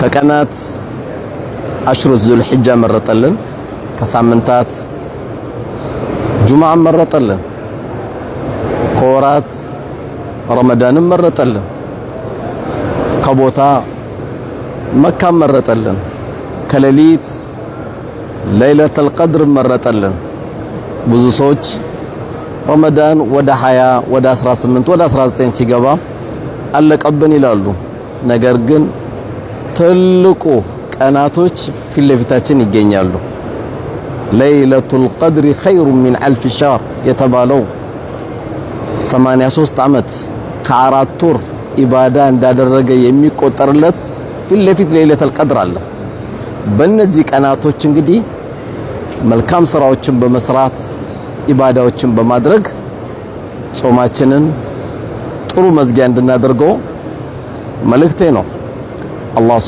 ከቀናት አሽሩ ዙልሒጃ መረጠልን፣ ከሳምንታት ጁምዓ መረጠልን፣ ከወራት ረመዳንም መረጠልን፣ ከቦታ መካ መረጠልን፣ ከሌሊት ለይለቱል ቀድር መረጠልን። ብዙ ሰዎች ረመዳን ወደ 20 ወደ 18 ወደ 19 ሲገባ አለቀብን ይላሉ። ነገር ግን ትልቁ ቀናቶች ፊት ለፊታችን ይገኛሉ። ለይለቱል ቀድር ኸይሩ ሚን አልፍ ሻር የተባለው 83 ዓመት ከአራት ወር ኢባዳ እንዳደረገ የሚቆጠርለት ፊት ለፊት ለይለቱል ቀድር አለ። በእነዚህ ቀናቶች እንግዲህ መልካም ስራዎችን በመስራት ኢባዳዎችን በማድረግ ጾማችንን ጥሩ መዝጊያ እንድናደርገው መልእክቴ ነው። አላህ